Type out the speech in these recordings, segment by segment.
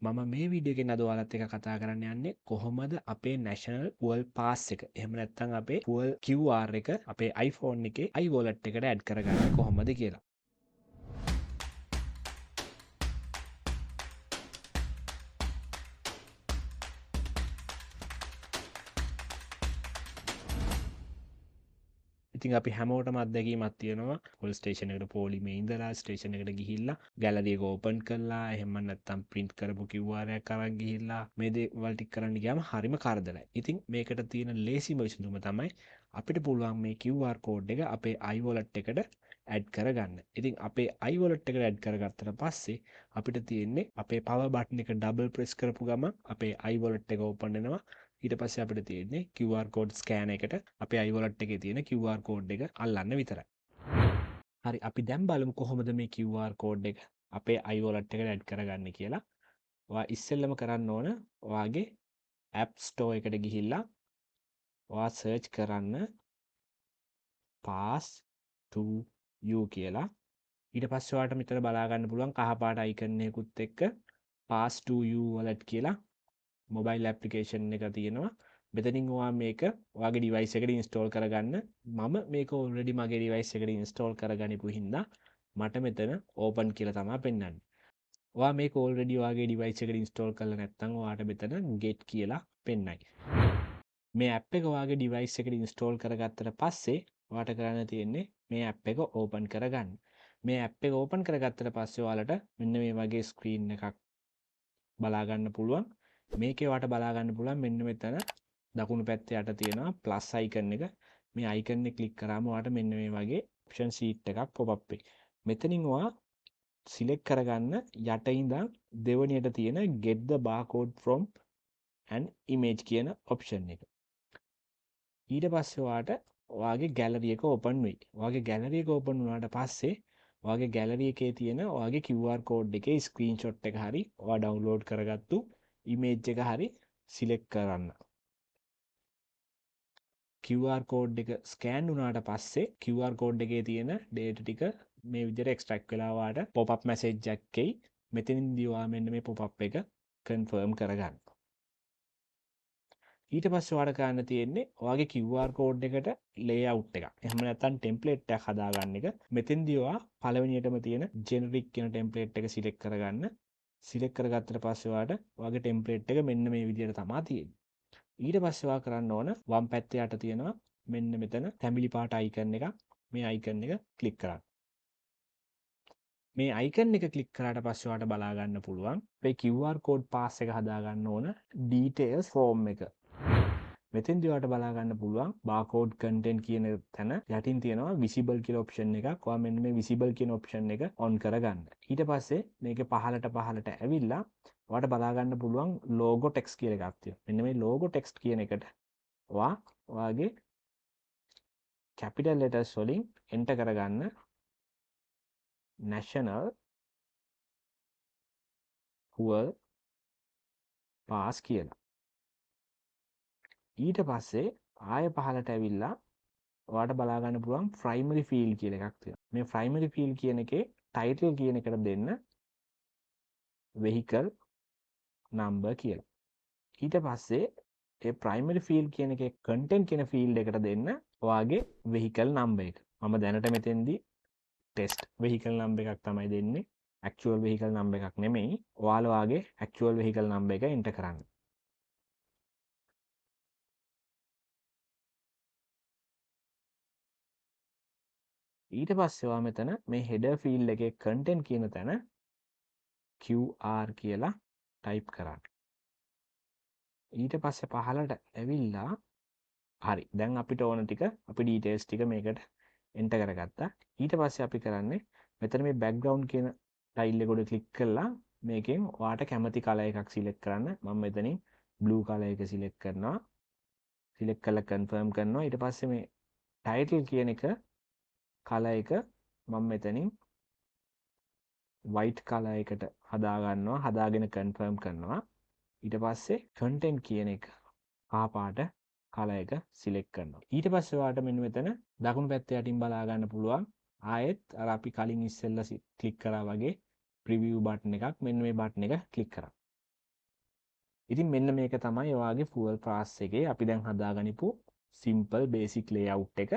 මම මේ වීඩියෝ එකෙන් අද ඔයාලත් එක්ක කතා කරන්න යන්නේ කොහොමද අපේ national fuel pass එක එහෙම නැත්නම් අපේ fuel QR එක අපේ iPhone එකේ iWallet එකට add කරගන්නේ කොහොමද කියලා. ඉතින් අපි හැමෝටම අත්දැකීමක් තියෙනවා පොල් ස්ටේෂන් එකට පොලිමේ ඉඳලා ස්ටේෂන් එකට ගිහිල්ලා ගැලරි එක ඕපන් කරලා එහෙම නැත්නම් print කරපු QR එකක් අරන් ගිහිල්ලා මේ දේවල් ටික කරන්න ගියාම හරිම කරදරයි. ඉතින් මේකට තියෙන ලේසිම විසඳුම තමයි අපිට පුළුවන් මේ QR code එක අපේ iWallet එකට ඇඩ් කරගන්න. ඉතින් අපේ iWallet එකට ඇඩ් කරගත්තට පස්සේ අපිට තියෙන්නේ අපේ power button එක double press කරපු ගමන් අපේ iWallet එක ඕපන් වෙනවා. ඊට පස්සේ අපිට තියෙන්නේ QR code scan එකට අපේ iWallet එකේ තියෙන QR code එක අල්ලන්න විතරයි. හරි අපි දැන් බලමු කොහොමද මේ QR code එක අපේ iWallet එකට add කරගන්නේ කියලා. ඔයා ඉස්සෙල්ලම කරන්න ඕන ඔයාගේ App Store එකට ගිහිල්ලා ඔයා search කරන්න pass to you කියලා. ඊට පස්සේ ඔයාලට මෙතන බලා ගන්න පුළුවන් කහ පාට icon එකකුත් එක්ක pass to you wallet කියලා මොබයිල් ඇප්ලිකේෂන් එක තියෙනවා. මෙතනින් ඔයා මේක ඔයාගේ ඩිවයිස් එකට ඉන්ස්ටෝල් කරගන්න. මම මේක ඔල්රෙඩි මගේ ඩිවයිස් එකට ඉන්ස්ටෝල් කරගනිපු හින්දා මට මෙතන ඕපන් කියලා තමයි පෙන්වන්නේ. ඔයා මේක ඔල්රෙඩි ඔයාගේ ඩිවයිස් එකට ඉන්ස්ටෝල් කරලා නැත්නම් ඔයාට මෙතන get කියලා පෙන්නයි. මේ ඇප් එක ඔයාගේ ඩිවයිස් එකට ඉන්ස්ටෝල් කරගත්තට පස්සේ ඔයාට කරන්න තියෙන්නේ මේ ඇප් එක ඕපන් කරගන්න. මේ ඇප් එක ඕපන් කරගත්තට පස්සේ ඔයාලට මෙන්න මේ වගේ ස්ක්‍රීන් එකක් බලා ගන්න පුළුවන්. මේකේ ඔයාට බලා ගන්න පුළුවන් මෙන්න මෙතන දකුණු පැත්තේ යට තියෙනවා ප්ලස් අයිකන් එක. මේ අයිකන් එක ක්ලික් කරාම ඔයාට මෙන්න මේ වගේ ඔප්ෂන් ෂීට් එකක් pop up වෙයි. මෙතනින් ඔයා සිලෙක්ට් කරගන්න යට ඉඳන් දෙවෙනියට තියෙන get the barcode from an image කියන ඔප්ෂන් එක. ඊට පස්සේ ඔයාට ඔයාගේ ගැලරි එක ඕපන් වෙයි. ඔයාගේ ගැලරි එක ඕපන් වුණාට පස්සේ ඔයාගේ ගැලරි එකේ තියෙන ඔයාගේ QR code එකේ ස්ක්‍රීන්ෂොට් එක හරි ඔයා ඩවුන්ලෝඩ් කරගත්තු ඉමේජ් එක හරි සිලෙක්ට් කරන්න. QR code එක ස්කෑන් වුණාට පස්සේ QR code එකේ තියෙන data ටික මේ විදිහට extract වෙලා ඔයාට pop up message එකක් එයි. මෙතනින්දී ඔයා මෙන්න මේ pop up එක confirm කරගන්න. ඊට පස්සේ ඔයාට කරන්න තියෙන්නේ ඔයාගේ QR code එකට layout එකක්. එහෙම නැත්නම් template එකක් හදාගන්න එක. මෙතෙන්දී ඔයා පළවෙනියටම තියෙන generic කියන template එක select කරගන්න. select කරගත්තට පස්සේ ඔයාට ඔයාගේ template එක මෙන්න මේ විදිහට තමයි තියෙන්නේ. ඊට පස්සේ ඔයා කරන්න ඕන වම් පැත්තේ යට තියෙනවා මෙන්න මෙතන තැඹිලි පාට icon එකක්. මේ icon එක click කරන්න. මේ icon එක click කරාට පස්සේ ඔයාට බලා ගන්න පුළුවන් මේ QR code pass එක හදා ගන්න ඕන details form එක. මෙතෙන්දී ඔයාලට බලා ගන්න පුළුවන් barcode content කියන තැන යටින් තියෙනවා visible කියලා option එකක්. ඔයා මෙන්න මේ visible කියන option එක on කරගන්න. ඊට පස්සේ මේකේ පහළට ඇවිල්ලා ඔයාලට බලා ගන්න පුළුවන් logo text කියලා එකක් තියෙනවා. මෙන්න මේ logo text කියන එකට ඔයාගේ capital letters වලින් enter කරගන්න national fuel pass කියලා. ඊට පස්සේ ආය පහළට ඇවිල්ලා ඔයාට බලා ගන්න පුළුවන් primary field කියලා එකක් තියෙනවා. මේ primary field කියන එකේ title කියන එකට දෙන්න vehicle number කියලා. ඊට පස්සේ ඒ primary field කියන එකේ content කියන field එකට දෙන්න ඔයාගේ vehicle number එක. මම දැනට මෙතෙන්දී test vehicle number එකක් තමයි දෙන්නේ. actual vehicle number එකක් නෙමෙයි. ඔයාලා ඔයාගේ actual vehicle number එක enter කරන්න. ඊට පස්සේ ඔයා මෙතන මේ header field එකේ content කියන තැන QR කියලා type කරන්න. ඊට පස්සේ පහළට ඇවිල්ලා හරි දැන් අපිට ඕන ටික අපි details ටික මේකට enter කරගත්තා. ඊට පස්සේ අපි කරන්නේ මෙතන මේ background කියන tile එක උඩ click කරලා මේකෙන් ඔයාට කැමති color එකක් select කරන්න. මම මෙතනින් blue color එක select කරනවා. select කරලා confirm කරනවා. ඊට පස්සේ මේ title කියන එක color එක මම මෙතනින් white color එකට හදා ගන්නවා. හදාගෙන confirm කරනවා. ඊට පස්සේ content කියන එක කහ පාට color එක select කරනවා. ඊට පස්සේ ඔයාලට මෙන්න මෙතන දකුණු පැත්තේ යටින් බලා ගන්න පුළුවන් ආයෙත් අර අපි කලින් ඉස්සෙල්ලා ක්ලික් කරා වගේ preview button එකක් මෙන්න මේ button එක click කරා. ඉතින් මෙන්න මේක තමයි ඔයාගේ fuel pass එකේ අපි දැන් හදාගනිපු simple basic layout එක.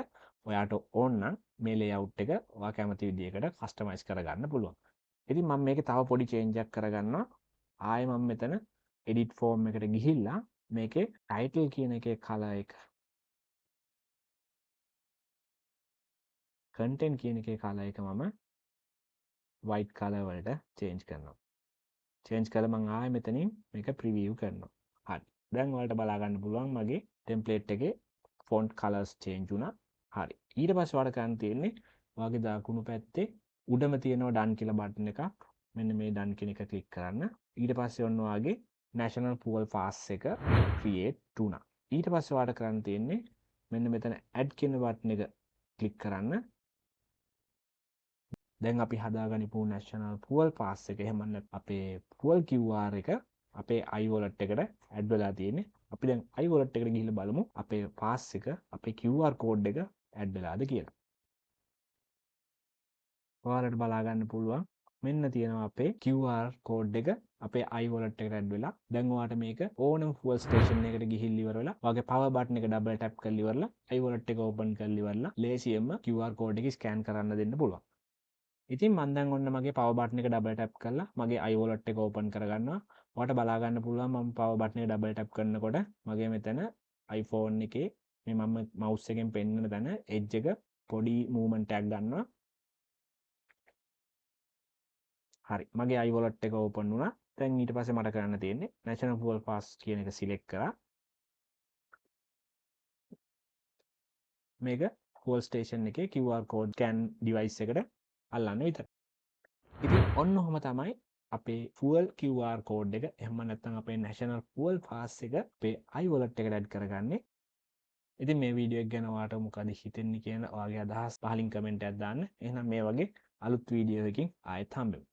ඔයාට ඕන නම් මේ layout එක ඔයා කැමති විදිහකට customize කරගන්න පුළුවන්. ඉතින් මම මේකේ තව පොඩි change එකක් කරගන්නවා. ආයෙ මම මෙතන edit form එකට ගිහිල්ලා මේකේ title කියන එකේ color එක content කියන එකේ color එක මම white color වලට change කරනවා. change කරලා මම ආයෙ මෙතනින් මේක preview කරනවා. හරි. දැන් ඔයාලට බලා ගන්න පුළුවන් මගේ template එකේ font colors change වුණා. හරි. ඊට පස්සේ ඔයාලට කරන්න තියෙන්නේ ඔයාගේ දකුණු පැත්තේ උඩම තියෙනවා done කියලා බටන් එකක්. මෙන්න මේ done කියන එක click කරන්න. ඊට පස්සේ ඔන්න ඔයාගේ national fuel pass එක create වුණා. ඊට පස්සේ ඔයාලට කරන්න තියෙන්නේ මෙන්න මෙතන add කියන බටන් එක click කරන්න. දැන් අපි හදාගනිපු national fuel pass එක එහෙම නැත්නම් අපේ fuel QR එක අපේ iWallet එකට add වෙලා තියෙන්නේ. අපි දැන් iWallet එකට ගිහිල්ලා බලමු අපේ pass එක අපේ QR code එක add වෙලාද කියලා. ඔයාලට බලා ගන්න පුළුවන් මෙන්න තියෙනවා අපේ QR code එක අපේ iWallet එකට add වෙලා. දැන් ඔයාට මේක ඕනම fuel station එකකට ගිහිල්ලා ඉවර වෙලා ඔයාගේ power button එක double tap කරලා ඉවරලා iWallet එක open කරලා ඉවරලා ලේසියෙන්ම QR code එක scan කරන්න දෙන්න පුළුවන්. ඉතින් මම දැන් ඔන්න මගේ power button එක double tap කරලා මගේ iWallet එක open කරගන්නවා. ඔයාලට බලා ගන්න පුළුවන් මම power button එක double tap කරනකොට මගේ මෙතන iPhone එකේ මේ මම mouse එකෙන් පෙන්වන තැන edge එක පොඩි movement එකක් ගන්නවා. හරි. මගේ iWallet එක open වුණා. දැන් ඊට පස්සේ මට කරන්න තියෙන්නේ national fuel pass කියන එක select කරලා මේක fuel station එකේ QR code scan device එකට අල්ලන්න විතරයි. ඉතින් ඔන්න ඔහොම තමයි අපේ fuel QR code එක එහෙම නැත්නම් අපේ national fuel pass එක අපේ iWallet එකට add කරගන්නේ. ඉතින් මේ වීඩියෝ එක ගැන ඔයාලට මොකද හිතෙන්නේ කියන ඔයාගේ අදහස් පහලින් කමෙන්ට් එකක් දාන්න. එහෙනම් මේ වගේ අලුත් වීඩියෝ එකකින් ආයෙත් හම්බෙමු.